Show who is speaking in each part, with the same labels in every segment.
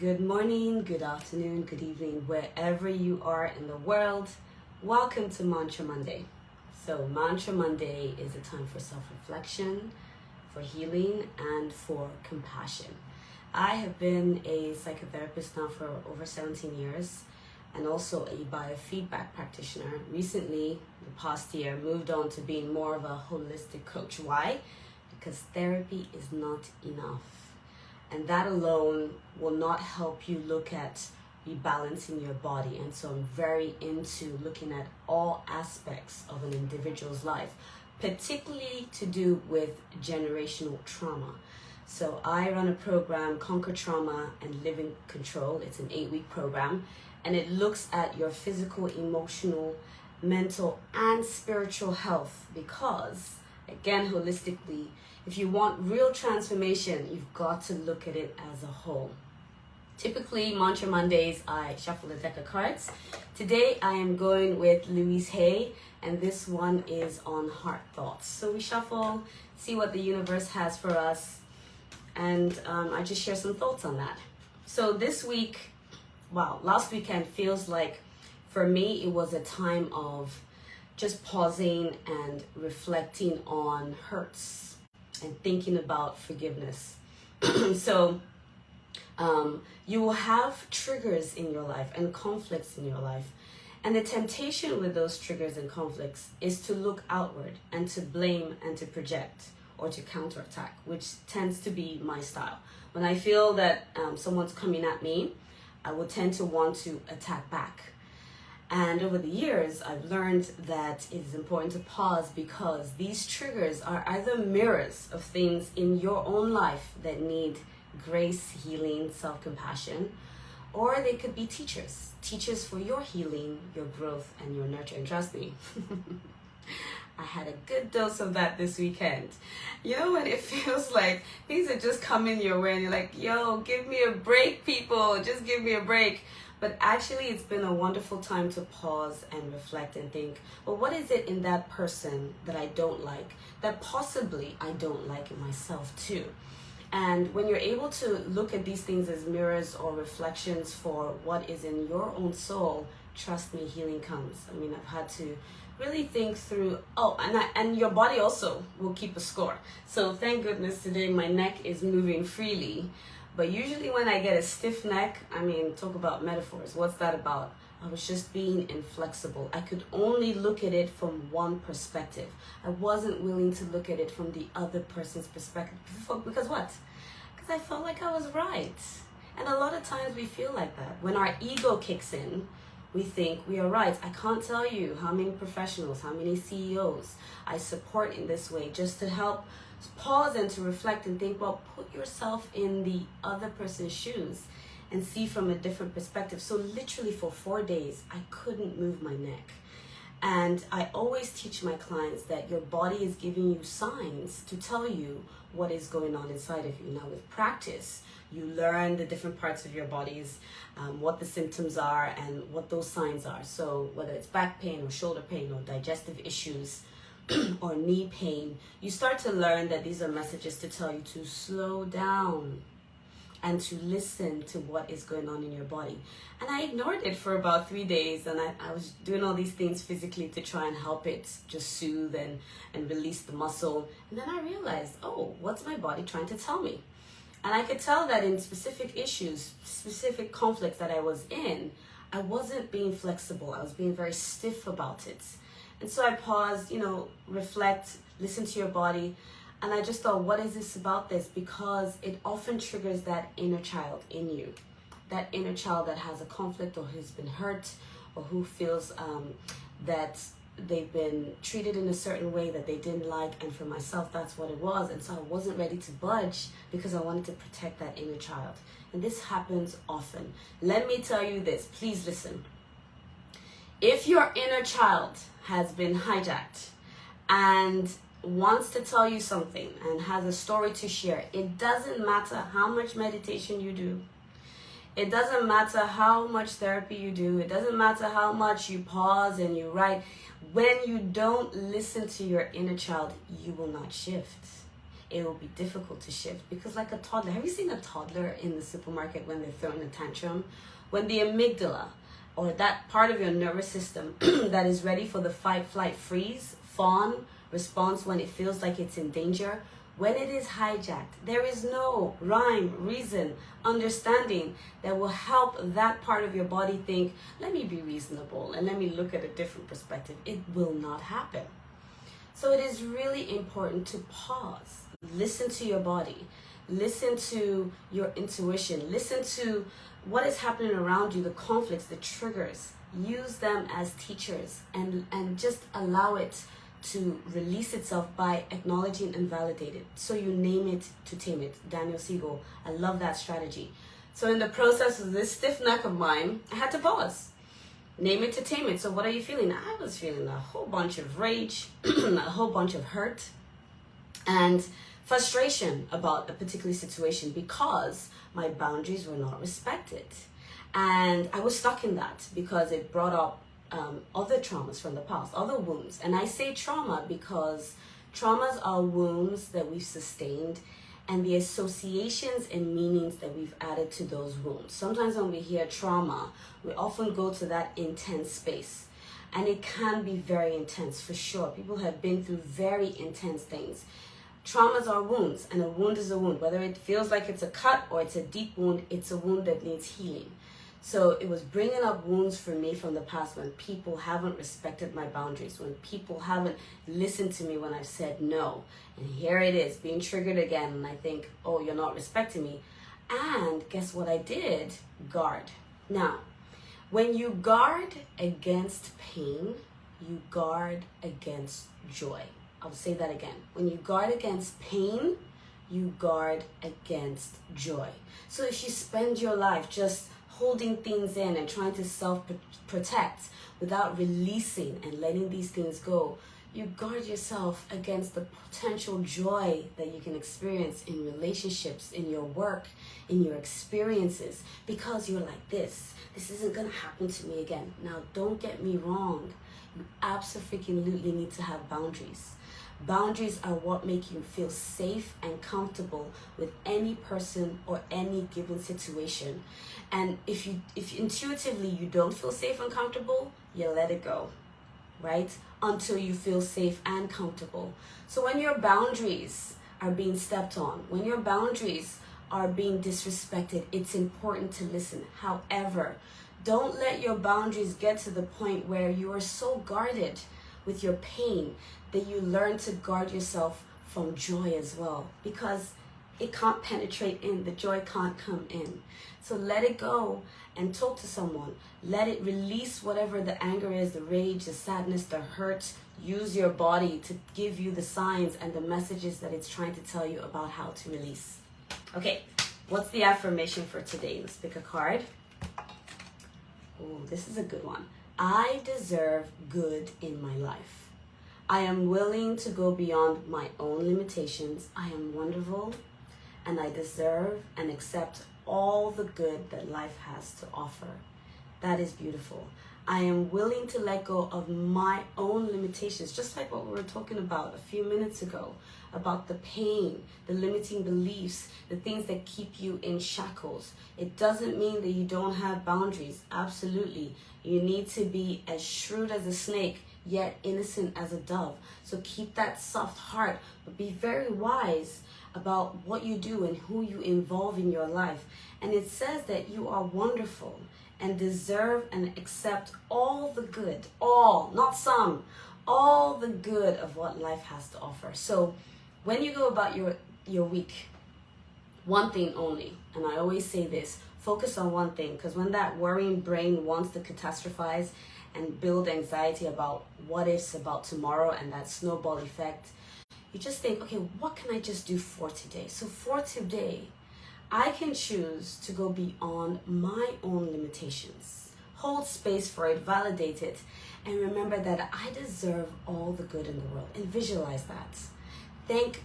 Speaker 1: Good morning, good afternoon, good evening, wherever you are in the world. Welcome to Mantra Monday. So, Mantra Monday is a time for self-reflection, for healing, and for compassion. I have been a psychotherapist now for over 17 years and also a biofeedback practitioner. Recently, the past year, moved on to being more of a holistic coach. Why? Because therapy is not enough. And that alone will not help you look at rebalancing your body. And so I'm very into looking at all aspects of an individual's life, particularly to do with generational trauma. So I run a program, Conquer Trauma and Live in Control. It's an 8-week program, and it looks at your physical, emotional, mental, and spiritual health because, again, holistically, if you want real transformation, you've got to look at it as a whole. Typically, Mantra Mondays, I shuffle a deck of cards. Today, I am going with Louise Hay, and this one is on heart thoughts. So we shuffle, see what the universe has for us, and I just share some thoughts on that. So this week, last weekend feels like, for me, it was a time of just pausing and reflecting on hurts and thinking about forgiveness. So you will have triggers in your life and conflicts in your life. And the temptation with those triggers and conflicts is to look outward and to blame and to project or to counterattack, which tends to be my style. When I feel that someone's coming at me, I will tend to want to attack back. And over the years, I've learned that it is important to pause because these triggers are either mirrors of things in your own life that need grace, healing, self-compassion, or they could be teachers for your healing, your growth, and your nurture. And trust me, I had a good dose of that this weekend. You know when it feels like things are just coming your way and you're like, yo, give me a break, people, just give me a break. But actually, it's been a wonderful time to pause and reflect and think, well, what is it in that person that I don't like, that possibly I don't like in myself too? And when you're able to look at these things as mirrors or reflections for what is in your own soul, trust me, healing comes. I mean, I've had to really think through, and your body also will keep a score. So thank goodness today my neck is moving freely. But usually when I get a stiff neck, talk about metaphors. What's that about? I was just being inflexible. I could only look at it from one perspective. I wasn't willing to look at it from the other person's perspective. Because what? Because I felt like I was right. And a lot of times we feel like that. When our ego kicks in, we think we are right. I can't tell you how many professionals, how many CEOs I support in this way just to help pause and to reflect and think, well, put yourself in the other person's shoes and see from a different perspective. So literally for 4 days, I couldn't move my neck. And I always teach my clients that your body is giving you signs to tell you what is going on inside of you. Now with practice, you learn the different parts of your bodies, what the symptoms are and what those signs are. So whether it's back pain or shoulder pain or digestive issues, or knee pain, you start to learn that these are messages to tell you to slow down and to listen to what is going on in your body. And I ignored it for about 3 days, and I was doing all these things physically to try and help it just soothe and release the muscle. And then I realized, what's my body trying to tell me? And I could tell that in specific issues, specific conflicts that I was in, I wasn't being flexible. I was being very stiff about it. And so I paused, reflect, listen to your body. And I just thought, what is this about this? Because it often triggers that inner child in you. That inner child that has a conflict or who's been hurt or who feels that they've been treated in a certain way that they didn't like. And for myself, that's what it was. And so I wasn't ready to budge because I wanted to protect that inner child. And this happens often. Let me tell you this, please listen. If your inner child has been hijacked and wants to tell you something and has a story to share, it doesn't matter how much meditation you do. It doesn't matter how much therapy you do. It doesn't matter how much you pause and you write. When you don't listen to your inner child, you will not shift. it will be difficult to shift. Because like a toddler, have you seen a toddler in the supermarket when they're throwing a tantrum? When the amygdala, or that part of your nervous system that is ready for the fight, flight, freeze, fawn response when it feels like it's in danger, when it is hijacked, there is no rhyme, reason, understanding that will help that part of your body think, let me be reasonable and let me look at a different perspective. It will not happen. So it is really important to pause, listen to your body, listen to your intuition, listen to what is happening around you, the conflicts, the triggers. Use them as teachers and just allow it to release itself by acknowledging and validating it. So you name it to tame it. Daniel Siegel, I love that strategy. So in the process of this stiff neck of mine, I had to pause. Name it to tame it. So what are you feeling? I was feeling a whole bunch of rage, a whole bunch of hurt, and frustration about a particular situation because my boundaries were not respected. And I was stuck in that because it brought up other traumas from the past, other wounds. And I say trauma because traumas are wounds that we've sustained and the associations and meanings that we've added to those wounds. Sometimes when we hear trauma, we often go to that intense space. And it can be very intense for sure. People have been through very intense things. Traumas are wounds, and a wound is a wound. Whether it feels like it's a cut or it's a deep wound, it's a wound that needs healing. So it was bringing up wounds for me from the past when people haven't respected my boundaries, when people haven't listened to me when I've said no. And here it is, being triggered again, and I think, oh, you're not respecting me. And guess what I did? Guard. Now, when you guard against pain, you guard against joy. I'll say that again. When you guard against pain, you guard against joy. So if you spend your life just holding things in and trying to self-protect without releasing and letting these things go, you guard yourself against the potential joy that you can experience in relationships, in your work, in your experiences, because you're like, this isn't gonna happen to me again. Now, don't get me wrong. You absolutely need to have boundaries. Boundaries are what make you feel safe and comfortable with any person or any given situation. And if intuitively you don't feel safe and comfortable, you let it go, right? Until you feel safe and comfortable. So when your boundaries are being stepped on, when your boundaries are being disrespected, it's important to listen. However, don't let your boundaries get to the point where you are so guarded with your pain that you learn to guard yourself from joy as well, because it can't penetrate in, the joy can't come in. So let it go and talk to someone. Let it release whatever the anger is, the rage, the sadness, the hurt. Use your body to give you the signs and the messages that it's trying to tell you about how to release. Okay, what's the affirmation for today? Let's pick a card. Oh, this is a good one. I deserve good in my life. I am willing to go beyond my own limitations. I am wonderful, and I deserve and accept all the good that life has to offer. That is beautiful. I am willing to let go of my own limitations, just like what we were talking about a few minutes ago, about the pain, the limiting beliefs, the things that keep you in shackles. It doesn't mean that you don't have boundaries. Absolutely. You need to be as shrewd as a snake, yet innocent as a dove. So keep that soft heart, but be very wise about what you do and who you involve in your life. And it says that you are wonderful and deserve and accept all the good, all, not some, all the good of what life has to offer. So when you go about your week, one thing only, and I always say this, focus on one thing, because when that worrying brain wants to catastrophize and build anxiety about what ifs about tomorrow and that snowball effect, you just think, okay, what can I just do for today? So for today, I can choose to go beyond my own limitations, hold space for it, validate it, and remember that I deserve all the good in the world, and visualize that. Thank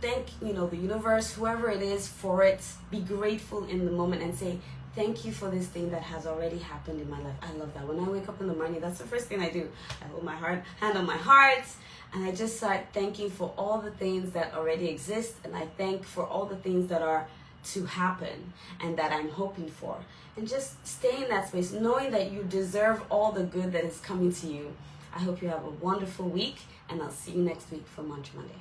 Speaker 1: the universe, whoever it is, for it. Be grateful in the moment and say, thank you for this thing that has already happened in my life. I love that. When I wake up in the morning, that's the first thing I do. I hold my hand on my heart, and I just start thanking for all the things that already exist, and I thank for all the things that are to happen and that I'm hoping for. And just stay in that space, knowing that you deserve all the good that is coming to you. I hope you have a wonderful week, and I'll see you next week for Mantra Monday.